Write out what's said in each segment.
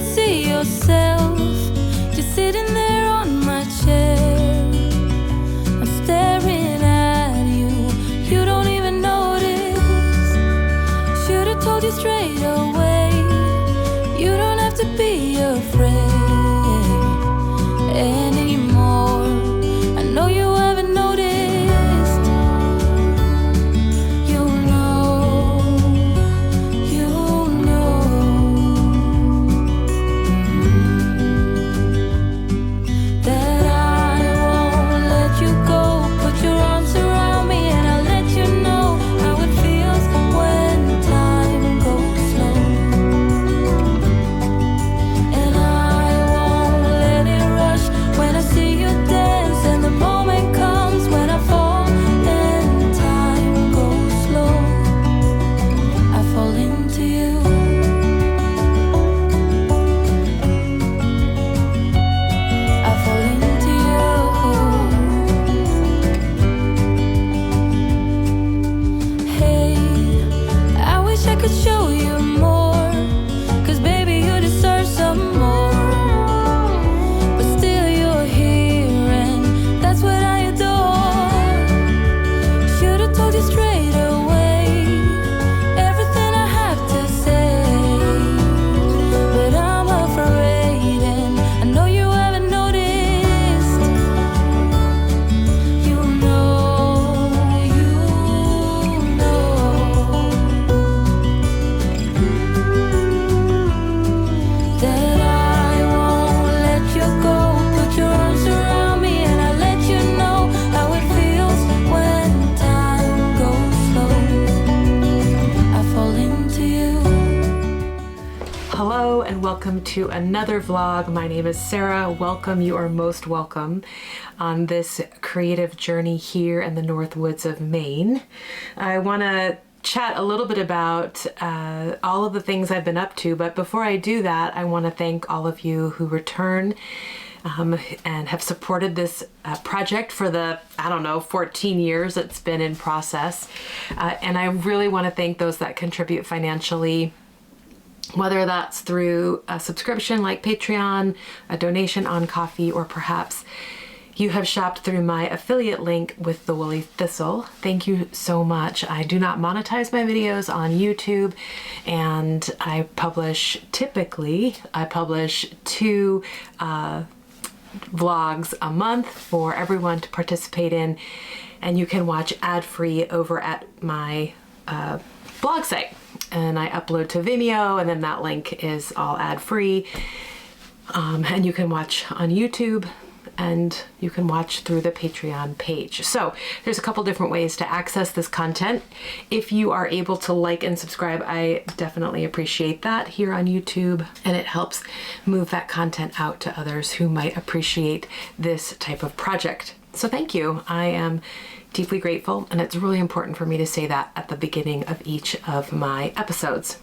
could see yourself just sitting there on my chair. I'm staring at you, you don't even notice. Should've told you straight away, you don't have to be afraid anymore. I know you haven't noticed. You know that I won't let you go. Put your arms around me and I'll let you know how it feels when time goes slow. And I won't let it rush when I see you dance, and the moment comes when I fall and time goes slow. I fall into you. I fall into you. Hey, I wish I could show you more, 'cause baby you deserve some more. But still you're here and that's what I adore. Should've told you straight away everything I have to say, but I'm afraid and I know you haven't noticed. You know that I won't let you go. Put your arms around me and I'll let you know how it feels when time goes slow. I fall into you. Hello and welcome to another vlog. My name is Sarah. Welcome, you are most welcome on this creative journey here in the North Woods of Maine. I want to chat a little bit about all of the things I've been up to, but before I do that, I want to thank all of you who return and have supported this project for the, 14 years it's been in process. And I really want to thank those that contribute financially, whether that's through a subscription like Patreon, a donation on Coffee, or perhaps you have shopped through my affiliate link with the Woolly Thistle. Thank you so much. I do not monetize my videos on YouTube, and I publish 2 vlogs a month for everyone to participate in, and you can watch ad-free over at my blog site. And I upload to Vimeo, and then that link is all ad-free. And you can watch on YouTube, and you can watch through the Patreon page. So there's a couple different ways to access this content. If you are able to like and subscribe, I definitely appreciate that here on YouTube, and it helps move that content out to others who might appreciate this type of project. So thank you. I am deeply grateful, and it's really important for me to say that at the beginning of each of my episodes.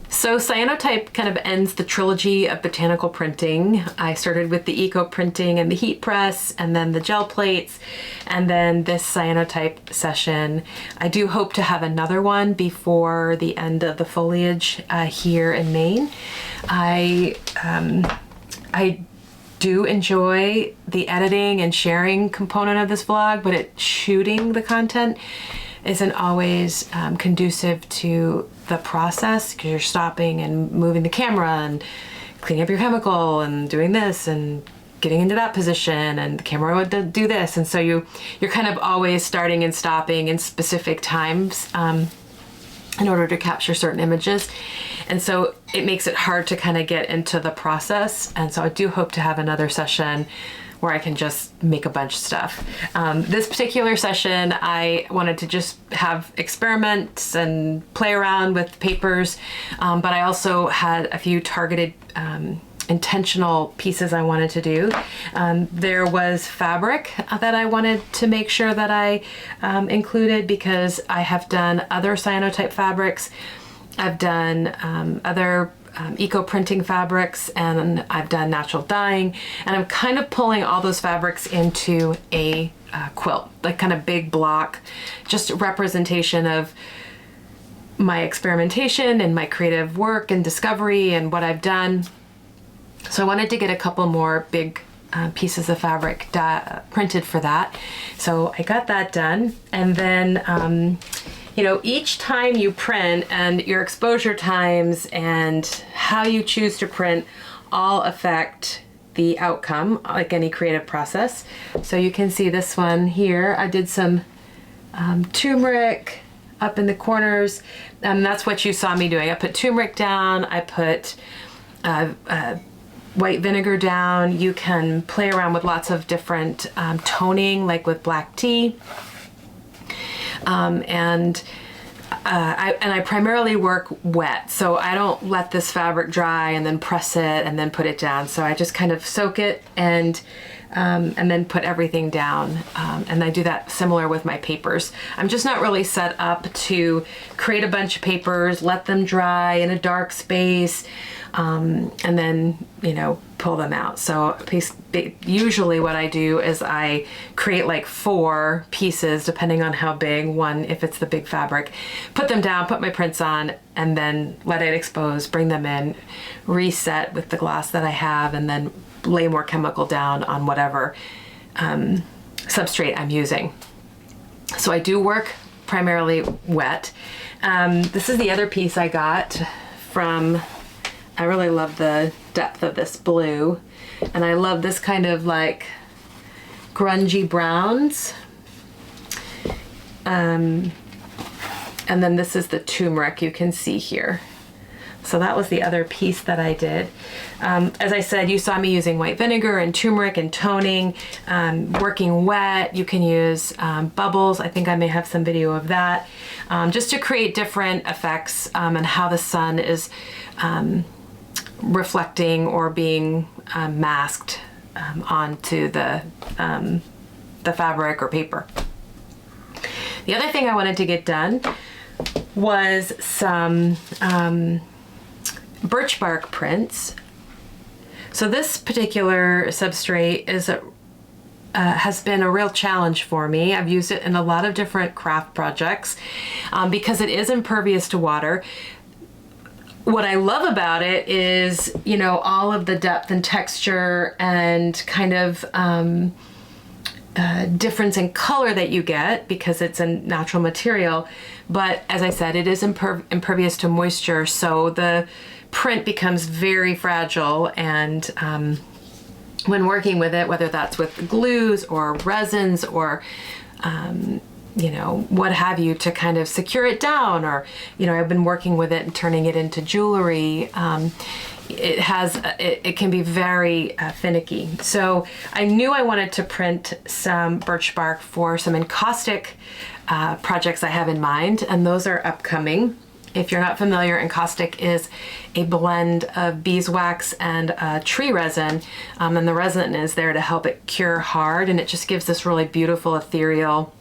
So Cyanotype kind of ends the trilogy of botanical printing. I started with the eco printing and the heat press, and then the gel plates, and then this Cyanotype session. I do hope to have another one before the end of the foliage here in Maine. I do enjoy the editing and sharing component of this vlog, but shooting the content isn't always conducive to the process, because you're stopping and moving the camera and cleaning up your chemical and doing this and getting into that position, and the camera would do this, and so you're kind of always starting and stopping in specific times in order to capture certain images. And so it makes it hard to kind of get into the process. And so I do hope to have another session where I can just make a bunch of stuff. This particular session, I wanted to just have experiments and play around with papers, but I also had a few targeted intentional pieces I wanted to do. There was fabric that I wanted to make sure that I included, because I have done other cyanotype fabrics. I've done other eco printing fabrics, and I've done natural dyeing, and I'm kind of pulling all those fabrics into a quilt, like kind of big block, just representation of my experimentation and my creative work and discovery and what I've done. So I wanted to get a couple more big pieces of fabric printed for that. So I got that done. And then, you know, each time you print and your exposure times and how you choose to print all affect the outcome, like any creative process. So you can see this one here. I did some turmeric up in the corners, and that's what you saw me doing. I put turmeric down, I put white vinegar down. You can play around with lots of different toning, like with black tea. I primarily work wet, so I don't let this fabric dry and then press it and then put it down. So I just kind of soak it and then put everything down. And I do that similar with my papers. I'm just not really set up to create a bunch of papers, let them dry in a dark space, and then, you know, pull them out. So usually what I do is I create like 4 pieces, depending on how big, one if it's the big fabric, put them down, put my prints on, and then let it expose, bring them in, reset with the glass that I have, and then lay more chemical down on whatever substrate I'm using. So I do work primarily wet. This is the other piece I got from, I really love the depth of this blue, and I love this kind of like grungy browns. And then this is the turmeric you can see here. So that was the other piece that I did. As I said, you saw me using white vinegar and turmeric and toning, working wet. You can use bubbles. I think I may have some video of that, just to create different effects and how the sun is reflecting or being masked onto the fabric or paper. The other thing I wanted to get done was some birch bark prints. So this particular substrate is has been a real challenge for me. I've used it in a lot of different craft projects because it is impervious to water. What I love about it is, you know, all of the depth and texture and kind of difference in color that you get because it's a natural material. But as I said, it is impervious to moisture, so the print becomes very fragile. And when working with it, whether that's with glues or resins or you know, what have you, to kind of secure it down, or, you know, I've been working with it and turning it into jewelry. It can be very finicky. So I knew I wanted to print some birch bark for some encaustic projects I have in mind, and those are upcoming. If you're not familiar, encaustic is a blend of beeswax and tree resin, and the resin is there to help it cure hard, and it just gives this really beautiful ethereal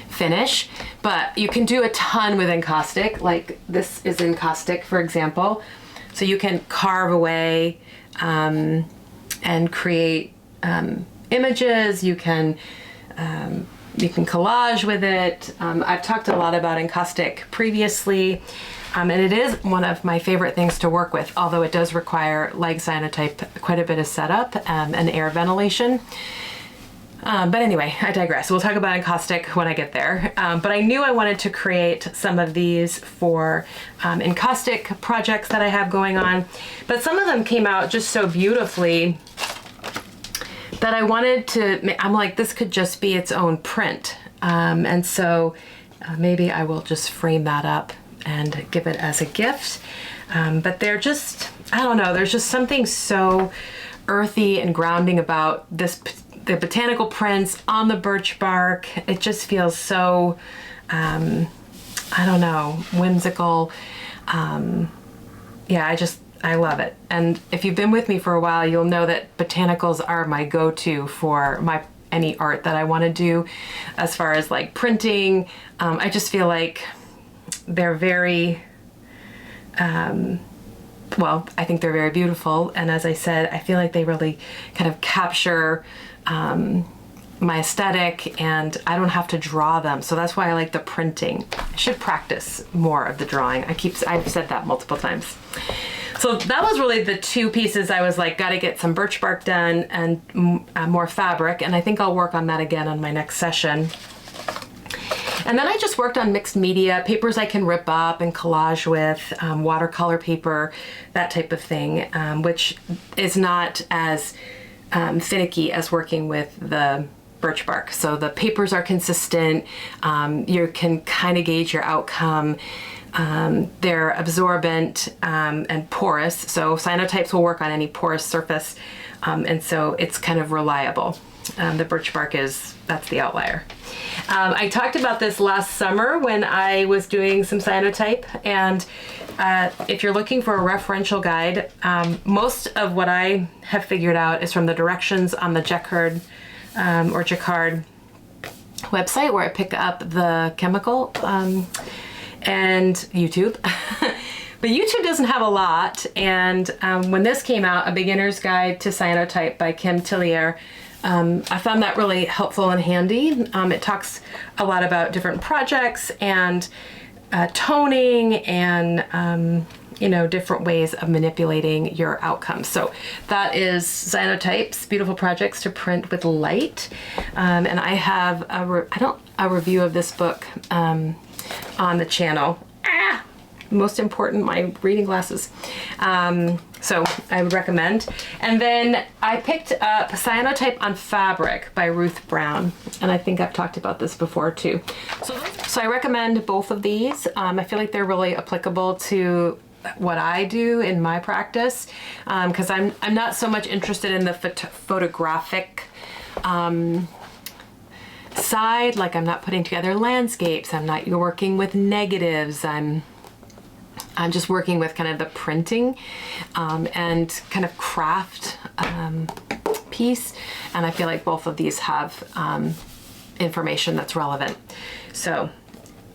finish. But you can do a ton with encaustic, like this is encaustic, for example. So you can carve away and create images. You can collage with it. I've talked a lot about encaustic previously, and it is one of my favorite things to work with, although it does require, like Cyanotype, quite a bit of setup and air ventilation. But anyway, I digress. We'll talk about encaustic when I get there. But I knew I wanted to create some of these for encaustic projects that I have going on. But some of them came out just so beautifully that I wanted to, I'm like, this could just be its own print. And so maybe I will just frame that up and give it as a gift. But they're just, I don't know, there's just something so earthy and grounding about this, the botanical prints on the birch bark. It just feels so, I don't know, whimsical. Yeah, I love it. And if you've been with me for a while, you'll know that botanicals are my go-to for any art that I want to do as far as like printing. I just feel like they're very, well, I think they're very beautiful. And as I said, I feel like they really kind of capture my aesthetic, and I don't have to draw them. So that's why I like the printing. I should practice more of the drawing. I've said that multiple times. So that was really the two pieces I was like, got to get some birch bark done and more fabric. And I think I'll work on that again on my next session. And then I just worked on mixed media, papers I can rip up and collage with, watercolor paper, that type of thing, which is not as finicky as working with the birch bark. So the papers are consistent. You can kind of gauge your outcome. They're absorbent and porous. So Cyanotypes will work on any porous surface. And so it's kind of reliable. The birch bark that's the outlier. I talked about this last summer when I was doing some Cyanotype, and if you're looking for a referential guide, most of what I have figured out is from the directions on the Jacquard or Jacquard website, where I pick up the chemical, and YouTube. But YouTube doesn't have a lot, and when this came out, A Beginner's Guide to Cyanotype by Kim Tillier, I found that really helpful and handy. It talks a lot about different projects and toning and different ways of manipulating your outcomes. So that is Cyanotypes, beautiful projects to print with light. And I have a review of this book on the channel. Most important, my reading glasses. So I would recommend. And then I picked up Cyanotype on Fabric by Ruth Brown. And I think I've talked about this before too. So I recommend both of these. I feel like they're really applicable to what I do in my practice, because I'm not so much interested in the photographic side. Like, I'm not putting together landscapes. I'm not working with negatives. I'm just working with kind of the printing and kind of craft piece. And I feel like both of these have information that's relevant. So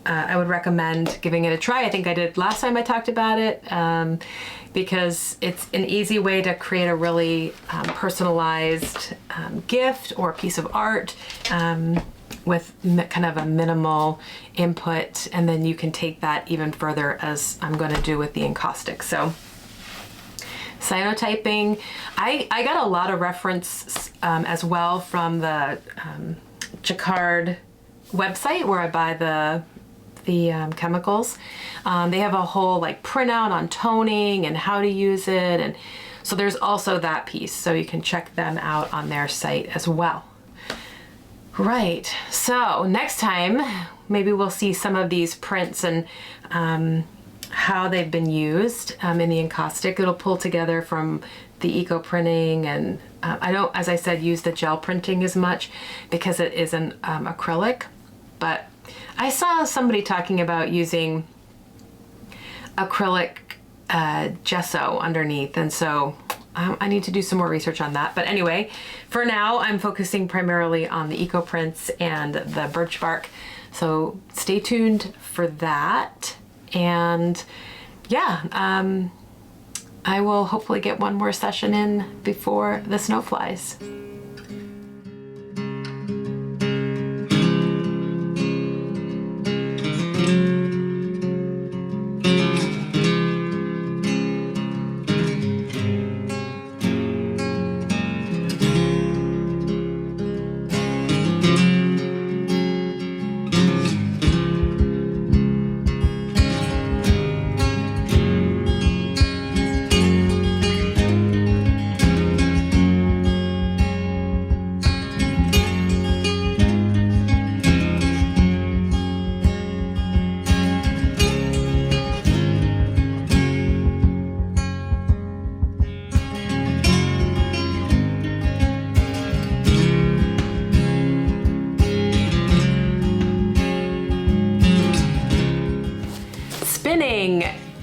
I would recommend giving it a try. I think I did last time I talked about it, because it's an easy way to create a really personalized gift or piece of art with kind of a minimal input, and then you can take that even further, as I'm going to do with the encaustic. So cyanotyping, I got a lot of reference as well from the Jacquard website, where I buy the chemicals. They have a whole like printout on toning and how to use it, and so there's also that piece, so you can check them out on their site as well. Right, so next time maybe we'll see some of these prints and how they've been used in the encaustic. It'll pull together from the eco printing, and I don't, as I said, use the gel printing as much because it is an acrylic, but I saw somebody talking about using acrylic gesso underneath, and so I need to do some more research on that. But anyway, for now, I'm focusing primarily on the eco prints and the birch bark. So stay tuned for that. And yeah, I will hopefully get one more session in before the snow flies.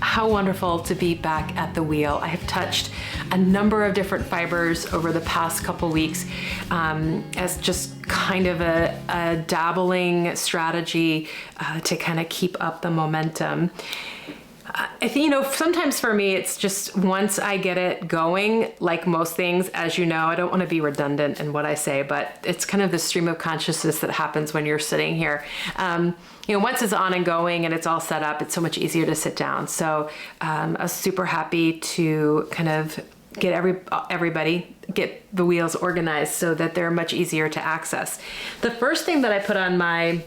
How wonderful to be back at the wheel. I have touched a number of different fibers over the past couple weeks as just kind of a dabbling strategy to kind of keep up the momentum. I think, sometimes for me, it's just once I get it going, like most things, as you know, I don't want to be redundant in what I say, but it's kind of the stream of consciousness that happens when you're sitting here. Once it's on and going and it's all set up, it's so much easier to sit down. So I was super happy to kind of get everybody, get the wheels organized so that they're much easier to access. The first thing that I put on my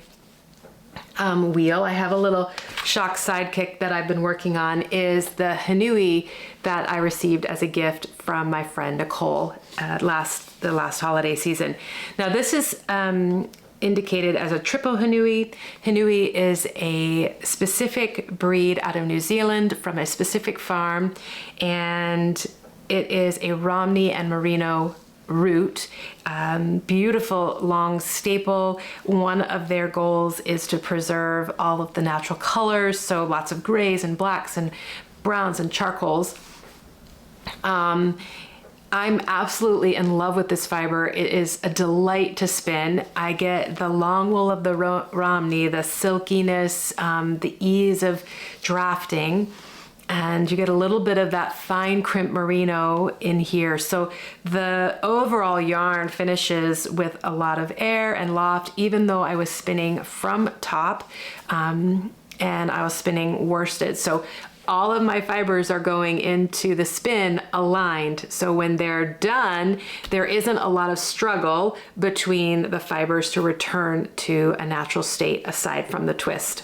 wheel, I have a little shock sidekick that I've been working on, is the Haunui that I received as a gift from my friend Nicole the last holiday season. Now this is indicated as a triple Haunui. Haunui is a specific breed out of New Zealand from a specific farm, and it is a Romney and Merino root. Beautiful long staple. One of their goals is to preserve all of the natural colors, so lots of grays and blacks and browns and charcoals. I'm absolutely in love with this fiber. It is a delight to spin. I get the long wool of the Romney, the silkiness, the ease of drafting, and you get a little bit of that fine crimp merino in here. So the overall yarn finishes with a lot of air and loft, even though I was spinning from top and I was spinning worsted. So all of my fibers are going into the spin aligned. So when they're done, there isn't a lot of struggle between the fibers to return to a natural state aside from the twist.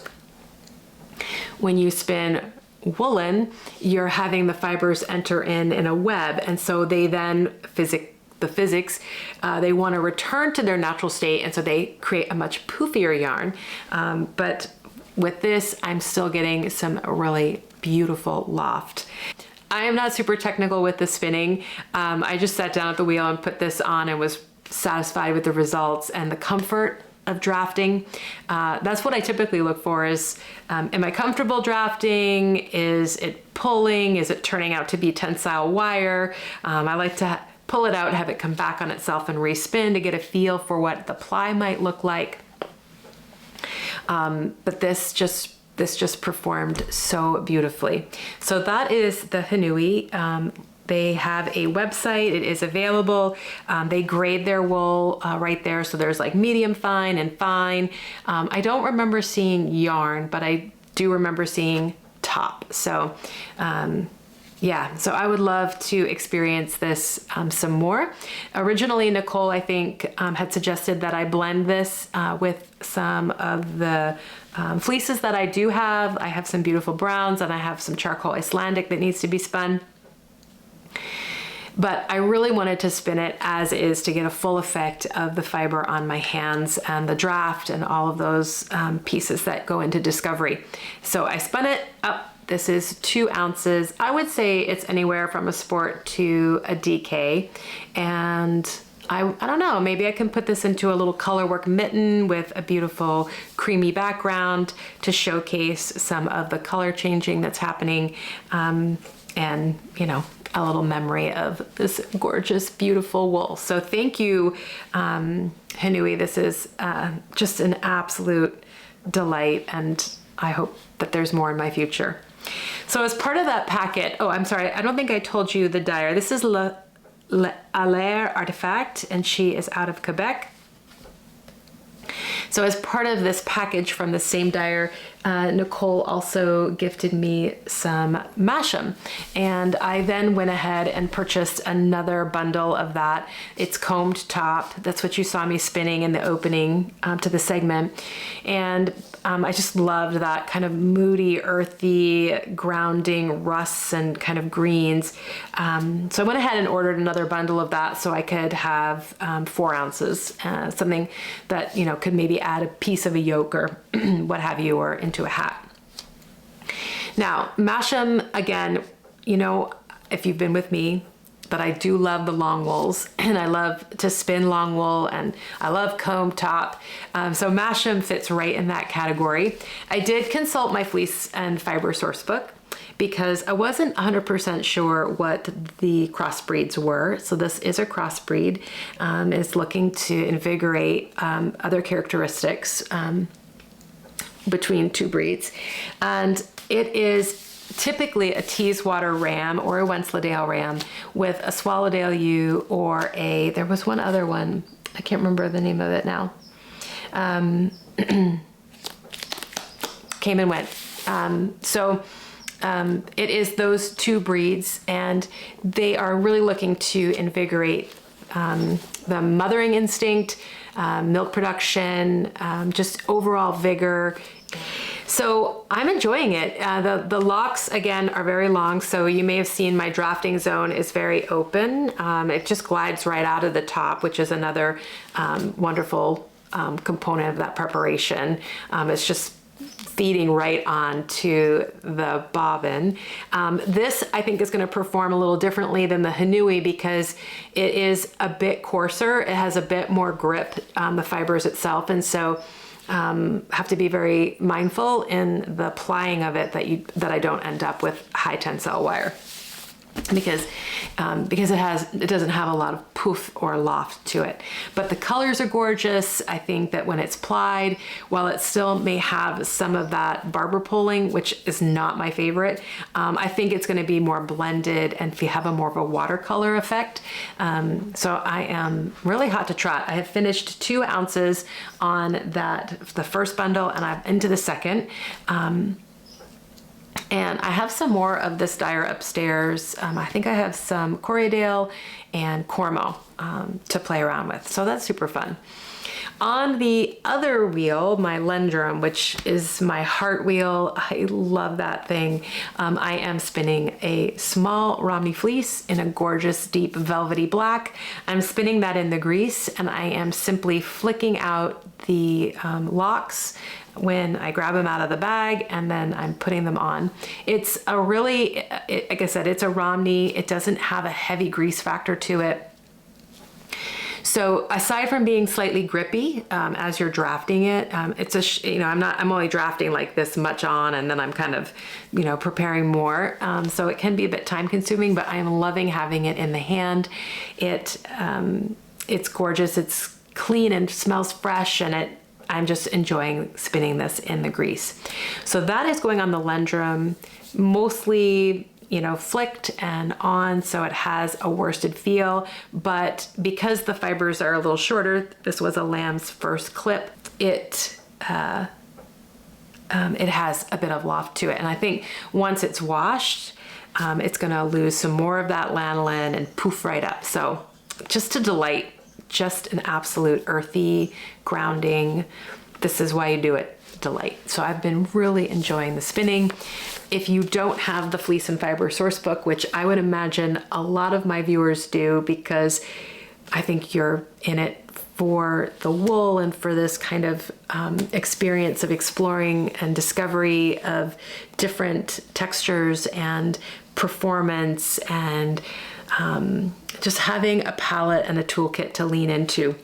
When you spin woolen, you're having the fibers enter in a web, and so they then they want to return to their natural state, and so they create a much poofier yarn. But with this, I'm still getting some really beautiful loft. I am not super technical with the spinning. I just sat down at the wheel and put this on and was satisfied with the results and the comfort of drafting. That's what I typically look for is, am I comfortable drafting? Is it pulling? Is it turning out to be tensile wire? I like to pull it out, have it come back on itself and respin to get a feel for what the ply might look like. But this just performed so beautifully. So that is the Haunui. They have a website, it is available. They grade their wool right there. So there's like medium fine and fine. I don't remember seeing yarn, but I do remember seeing top. So yeah, so I would love to experience this some more. Originally, Nicole, I think, had suggested that I blend this with some of the fleeces that I do have. I have some beautiful browns and I have some charcoal Icelandic that needs to be spun. But I really wanted to spin it as is to get a full effect of the fiber on my hands and the draft and all of those pieces that go into discovery. So I spun it up. This is 2 ounces. I would say it's anywhere from a sport to a DK. And I don't know, maybe I can put this into a little colorwork mitten with a beautiful creamy background to showcase some of the color changing that's happening. And, a little memory of this gorgeous, beautiful wool. So thank you, Haunui. This is just an absolute delight, and I hope that there's more in my future. So as part of that packet, oh, I'm sorry, I don't think I told you the dyer. This is Allaire Artifact, and she is out of Quebec. So as part of this package from the same dyer, Nicole also gifted me some Masham, and I then went ahead and purchased another bundle of that. It's combed top. That's what you saw me spinning in the opening to the segment, and I just loved that kind of moody, earthy, grounding rusts and kind of greens. So I went ahead and ordered another bundle of that so I could have 4 ounces, something that could maybe add a piece of a yoke or what have you, or into a hat. Now, Masham, again, if you've been with me, but I do love the long wools, and I love to spin long wool, and I love comb top. So Masham fits right in that category. I did consult my fleece and fiber source book because I wasn't 100% sure what the crossbreeds were. So this is a crossbreed. It's looking to invigorate other characteristics between 2 breeds. And it is typically a Teeswater ram or a Wensleydale ram with a Swallowdale ewe or there was one other one, I can't remember the name of it now. Came and went. It is those two breeds, and they are really looking to invigorate the mothering instinct, milk production, just overall vigor. So I'm enjoying it. The locks, again, are very long, so you may have seen my drafting zone is very open. It just glides right out of the top, which is another wonderful component of that preparation. It's just feeding right onto the bobbin. This, I think, is going to perform a little differently than the Haunui because it is a bit coarser. It has a bit more grip on the fibers itself, and so have to be very mindful in the plying of it that I don't end up with high tensile wire. Because it doesn't have a lot of poof or loft to it. But the colors are gorgeous. I think that when it's plied, while it still may have some of that barber pulling, which is not my favorite, I think it's going to be more blended and have a more of a watercolor effect. So I am really hot to trot. I have finished 2 ounces on the first bundle, and I'm into the second. And I have some more of this dyer upstairs. I think I have some Corriedale and Cormo to play around with. So that's super fun. On the other wheel, my Lendrum, which is my heart wheel, I love that thing. I am spinning a small Romney fleece in a gorgeous deep velvety black. I'm spinning that in the grease, and I am simply flicking out the locks when I grab them out of the bag, and then I'm putting them on. It's a really, like I said, it's a Romney. It doesn't have a heavy grease factor to it. So aside from being slightly grippy as you're drafting it, I'm only drafting like this much on, and then I'm kind of, preparing more. So it can be a bit time consuming, but I am loving having it in the hand. It's gorgeous. It's clean and smells fresh, and I'm just enjoying spinning this in the grease. So that is going on the Lendrum, mostly flicked and on, so it has a worsted feel, but because the fibers are a little shorter, this was a lamb's first clip, it has a bit of loft to it. And I think once it's washed, it's gonna lose some more of that lanolin and poof right up. So just a delight, just an absolute earthy, grounding, this is why you do it, delight. So I've been really enjoying the spinning. If you don't have the Fleece and Fiber source book, which I would imagine a lot of my viewers do, because I think you're in it for the wool and for this kind of experience of exploring and discovery of different textures and performance, and just having a palette and a toolkit to lean into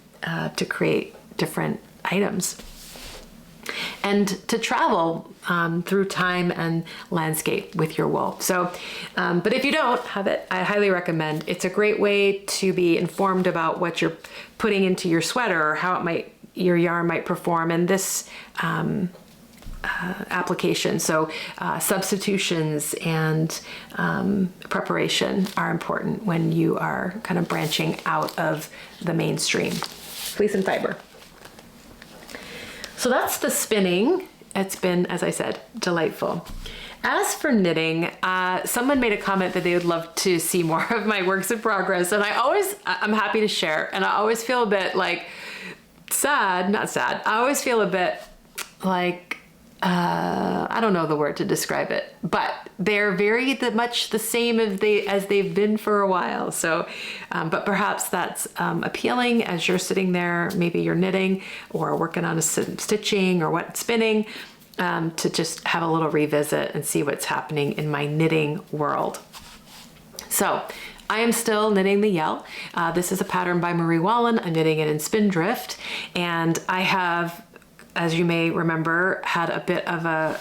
to create different items and to travel through time and landscape with your wool. So, but if you don't have it, I highly recommend. It's a great way to be informed about what you're putting into your sweater or how your yarn might perform in this application. So substitutions and preparation are important when you are kind of branching out of the mainstream. Fleece and Fiber. So that's the spinning. It's been, as I said, delightful. As for knitting, someone made a comment that they would love to see more of my works in progress, and I'm happy to share, and I always feel a bit like not sad. I always feel a bit like, I don't know the word to describe it, but they're very much the same as they've been for a while. So, but perhaps that's appealing as you're sitting there, maybe you're knitting or working on stitching or spinning, to just have a little revisit and see what's happening in my knitting world. So I am still knitting the Yell. This is a pattern by Marie Wallen. I'm knitting it in Spindrift, and I have, as you may remember, had a bit of a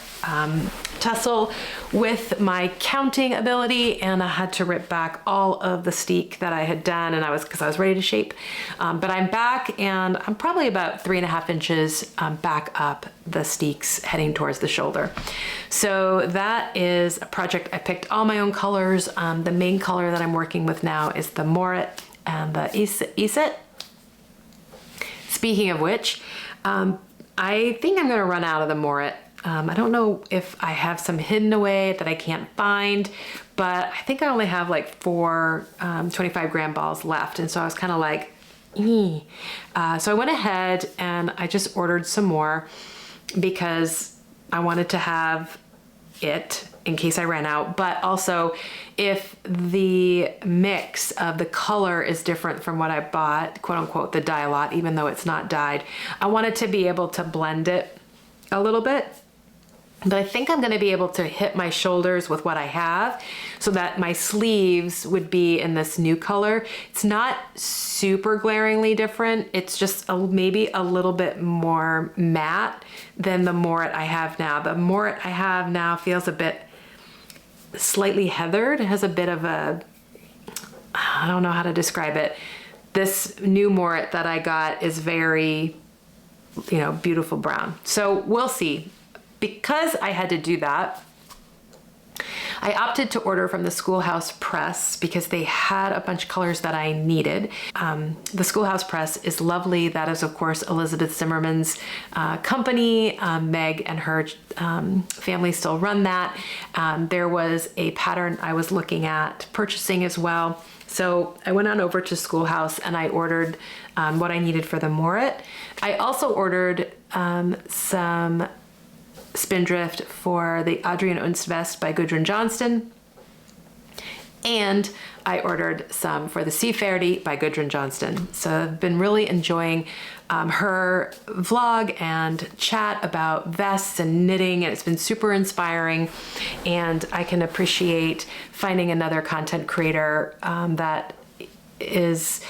tussle with my counting ability, and I had to rip back all of the steek that I had done, and because I was ready to shape. But I'm back, and I'm probably about 3.5 inches back up the steeks heading towards the shoulder. So that is a project. I picked all my own colors. The main color that I'm working with now is the Moret and the Iset. Speaking of which, I think I'm gonna run out of the Moret. I don't know if I have some hidden away that I can't find, but I think I only have like 4 25-gram balls left. And so I was kind of like, so I went ahead and I just ordered some more because I wanted to have it in case I ran out, but also if the mix of the color is different from what I bought, quote unquote, the dye lot, even though it's not dyed, I wanted to be able to blend it a little bit. But I think I'm going to be able to hit my shoulders with what I have so that my sleeves would be in this new color. It's not super glaringly different. It's just maybe a little bit more matte than the Moret I have now. The Moret I have now feels a bit slightly heathered. It has a bit of I don't know how to describe it. This new Moret that I got is very, beautiful brown. So we'll see. Because I had to do that, I opted to order from the Schoolhouse Press because they had a bunch of colors that I needed. The Schoolhouse Press is lovely. That is, of course, Elizabeth Zimmerman's company. Meg and her family still run that. There was a pattern I was looking at purchasing as well. So I went on over to Schoolhouse and I ordered what I needed for the Moret. I also ordered some Spindrift for the Adrian Unst vest by Gudrun Johnston, and I ordered some for the Seafairty by Gudrun Johnston. So I've been really enjoying her vlog and chat about vests and knitting, and it's been super inspiring, and I can appreciate finding another content creator that is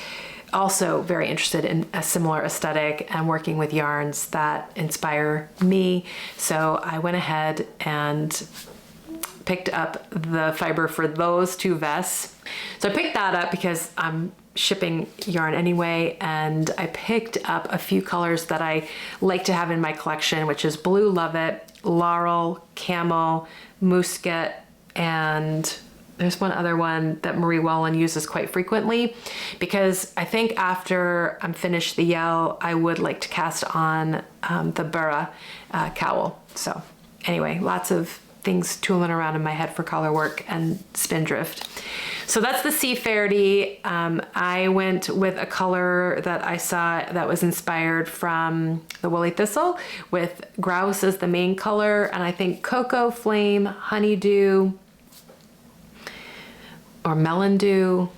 also very interested in a similar aesthetic and working with yarns that inspire me. So I went ahead and picked up the fiber for those 2 vests. So I picked that up because I'm shipping yarn anyway, and I picked up a few colors that I like to have in my collection, which is Blue Lovett, Laurel, Camel, Muscat, and there's one other one that Marie Wallen uses quite frequently, because I think after I'm finished the Yell, I would like to cast on the Burra cowl. So anyway, lots of things tooling around in my head for collar work and spindrift. So that's the Seafairty. I went with a color that I saw that was inspired from the Woolly Thistle, with grouse as the main color, and I think Cocoa Flame, Honeydew, or Melon Dew.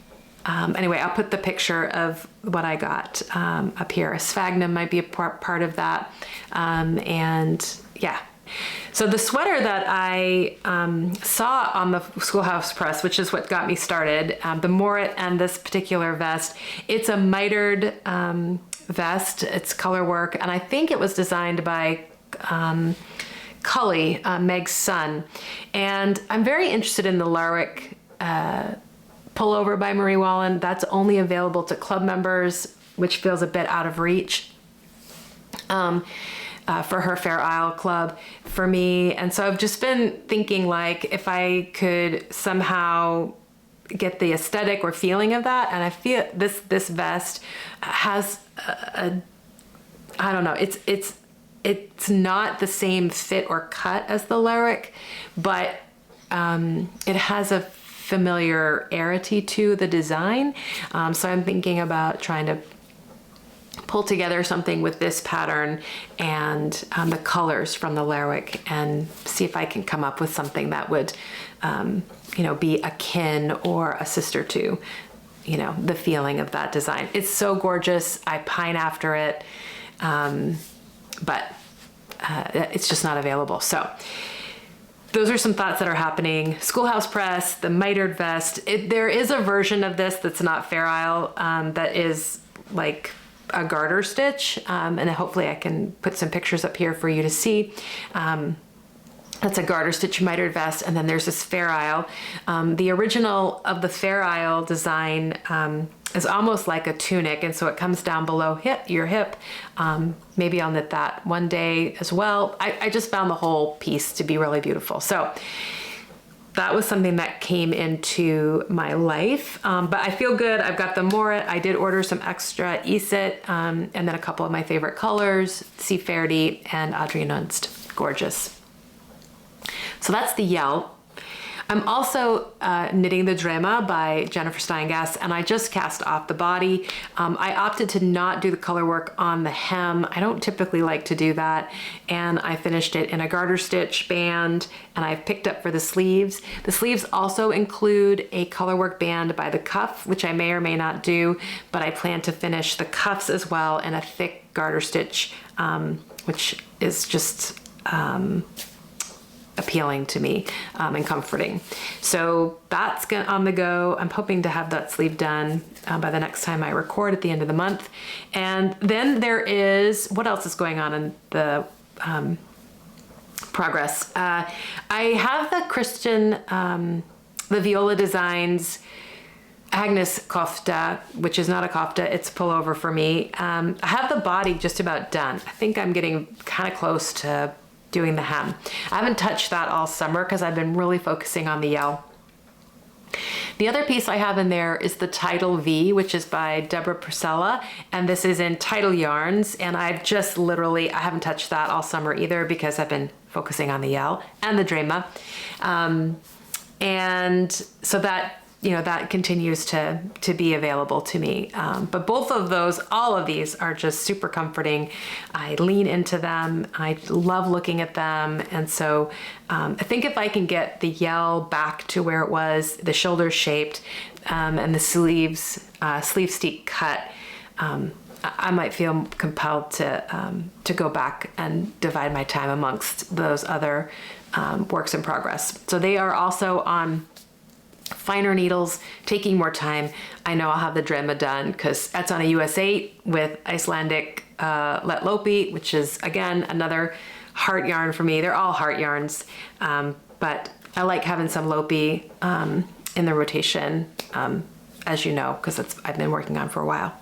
Anyway, I'll put the picture of what I got up here. Sphagnum might be a part of that. And yeah. So the sweater that I saw on the Schoolhouse Press, which is what got me started, the Moret and this particular vest, it's a mitered vest. It's color work, and I think it was designed by Cully, Meg's son. And I'm very interested in the Larwick pullover by Marie Wallen. That's only available to club members, which feels a bit out of reach for her Fair Isle club for me. And so I've just been thinking, like, if I could somehow get the aesthetic or feeling of that. And I feel this vest has I don't know, it's not the same fit or cut as the Larwick, but it has a familiarity to the design. So I'm thinking about trying to pull together something with this pattern and the colors from the Larwick, and see if I can come up with something that would, be akin or a sister to, the feeling of that design. It's so gorgeous. I pine after it, but it's just not available. So those are some thoughts that are happening. Schoolhouse Press, the mitered vest. There is a version of this that's not Fair Isle, that is like a garter stitch, and hopefully I can put some pictures up here for you to see. That's a garter stitch mitered vest, and then there's this Fair Isle. The original of the Fair Isle design is almost like a tunic, and so it comes down below your hip. Maybe I'll knit that one day as well. I just found the whole piece to be really beautiful. So that was something that came into my life, but I feel good. I've got the Morit. I did order some extra Eset, and then a couple of my favorite colors, Sea Fairdy and Adrianunst. Gorgeous. So that's the Yell. I'm also knitting the Drema by Jennifer Steingass, and I just cast off the body. I opted to not do the color work on the hem. I don't typically like to do that. And I finished it in a garter stitch band, and I've picked up for the sleeves. The sleeves also include a color work band by the cuff, which I may or may not do, but I plan to finish the cuffs as well in a thick garter stitch, which is just appealing to me and comforting. So that's on the go. I'm hoping to have that sleeve done by the next time I record at the end of the month. And then there is, what else is going on in the progress? I have the Christian, the Viola Designs Agnes kofta, which is not a kofta, it's pullover for me. I have the body just about done. I think I'm getting kind of close to doing the hem. I haven't touched that all summer because I've been really focusing on the Yell. The other piece I have in there is the Tidal V, which is by Deborah Priscilla, and this is in Tidal Yarns, and I've just literally, I haven't touched that all summer either because I've been focusing on the Yell and the Drema. And so that, you know, that continues to be available to me. But both of those, all of these are just super comforting. I lean into them. I love looking at them. And so I think if I can get the Yell back to where it was, the shoulders shaped, and the sleeves, sleeve steek cut, I might feel compelled to go back and divide my time amongst those other works in progress. So they are also on finer needles, taking more time. I know I'll have the Drema done because that's on a US 8 with Icelandic Let Lopi, which is again another heart yarn for me. They're all heart yarns, but I like having some Lopi in the rotation, as you know, because I've been working on for a while.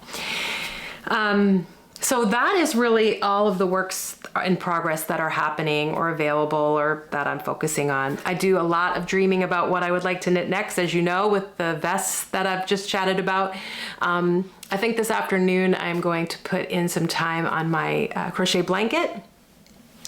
So that is really all of the works in progress that are happening or available or that I'm focusing on. I do a lot of dreaming about what I would like to knit next, as you know, with the vests that I've just chatted about. I think this afternoon I'm going to put in some time on my crochet blanket.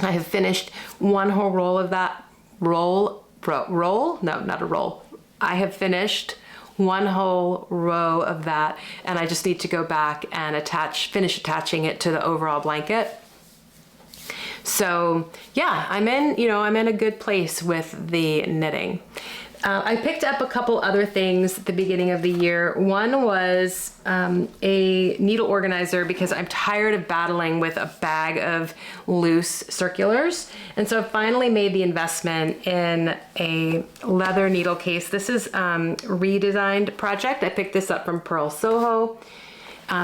I have finished one whole roll of that. Roll? No, not a roll. I have finished one whole row of that, and I just need to go back and finish attaching it to the overall blanket. So yeah, I'm in a good place with the knitting. I picked up a couple other things at the beginning of the year. One was a needle organizer because I'm tired of battling with a bag of loose circulars. And so I finally made the investment in a leather needle case. This is redesigned project. I picked this up from Pearl Soho.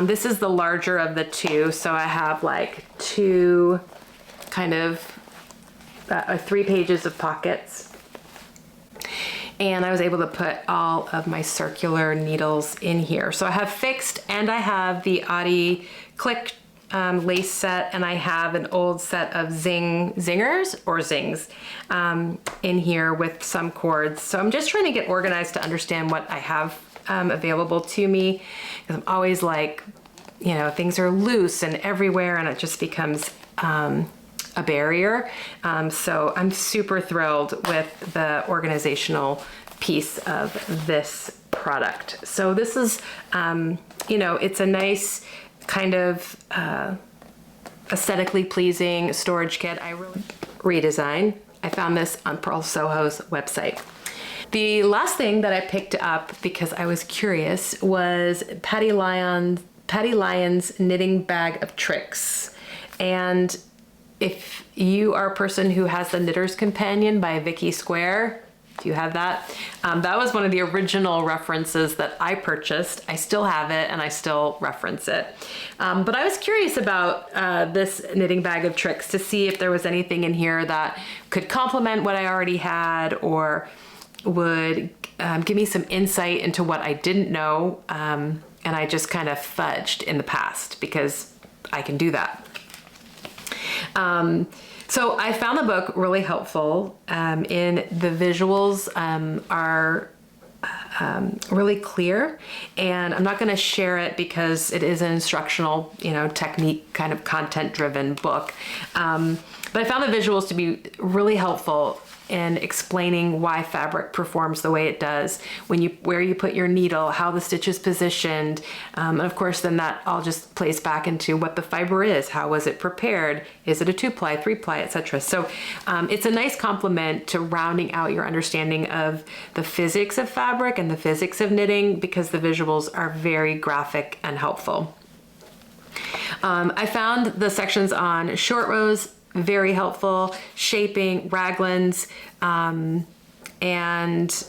This is the larger of the two. So I have like two kind of 3 pages of pockets. And I was able to put all of my circular needles in here. So I have fixed, and I have the Adi Click lace set, and I have an old set of zingers or zings in here with some cords. So I'm just trying to get organized to understand what I have available to me, because I'm always like, you know, things are loose and everywhere, and it just becomes a barrier. So I'm super thrilled with the organizational piece of this product. So this is, you know, it's a nice kind of aesthetically pleasing storage kit. I really redesign. I found this on Pearl Soho's website. The last thing that I picked up because I was curious was Patty Lyon's Knitting Bag of Tricks. And if you are a person who has the Knitter's Companion by Vicky Square, Do you have that? That was one of the original references that I purchased. I still have it and I still reference it. But I was curious about this knitting bag of tricks to see if there was anything in here that could complement what I already had or would give me some insight into what I didn't know. And I just kind of fudged in the past because I can do that. So I found the book really helpful in the visuals are really clear, and I'm not going to share it because it is an instructional, technique kind of content driven book. But I found the visuals to be really helpful in explaining why fabric performs the way it does, where you put your needle, how the stitch is positioned, and of course then that all just plays back into what the fiber is, how was it prepared, is it a 2-ply, 3-ply, etc. So it's a nice complement to rounding out your understanding of the physics of fabric and the physics of knitting, because the visuals are very graphic and helpful. I found the sections on short rows very helpful, shaping, raglans, and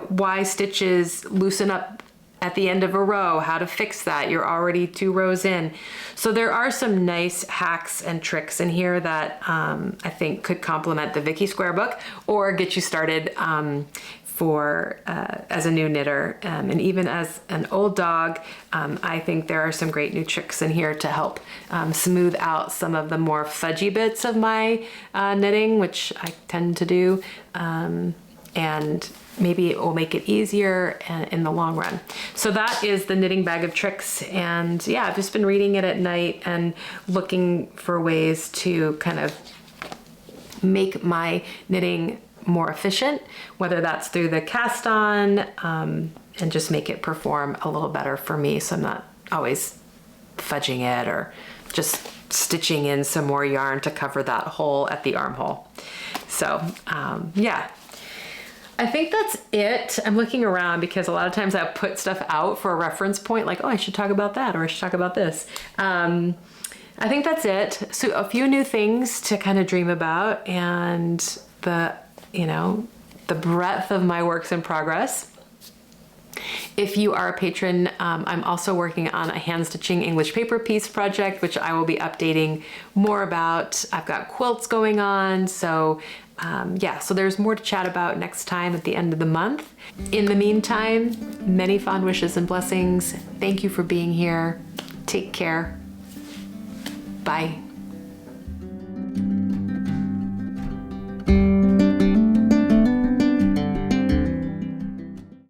why stitches loosen up at the end of a row, how to fix that. You're already 2 rows in. So there are some nice hacks and tricks in here that I think could complement the Vicky Square book or get you started as a new knitter, and even as an old dog. I think there are some great new tricks in here to help smooth out some of the more fudgy bits of my knitting, which I tend to do, and maybe it will make it easier in the long run. So that is the knitting bag of tricks, and yeah, I've just been reading it at night and looking for ways to kind of make my knitting more efficient, whether that's through the cast on, and just make it perform a little better for me, so I'm not always fudging it or just stitching in some more yarn to cover that hole at the armhole. So yeah, I think that's it. I'm looking around because a lot of times I put stuff out for a reference point, like, oh, I should talk about that, or I should talk about this. I think that's it. So a few new things to kind of dream about, and the breadth of my works in progress. If you are a patron, I'm also working on a hand stitching English paper piece project, which I will be updating more about. I've got quilts going on, so yeah, so there's more to chat about next time at the end of the month. In the meantime, many fond wishes and blessings. Thank you for being here. Take care. Bye.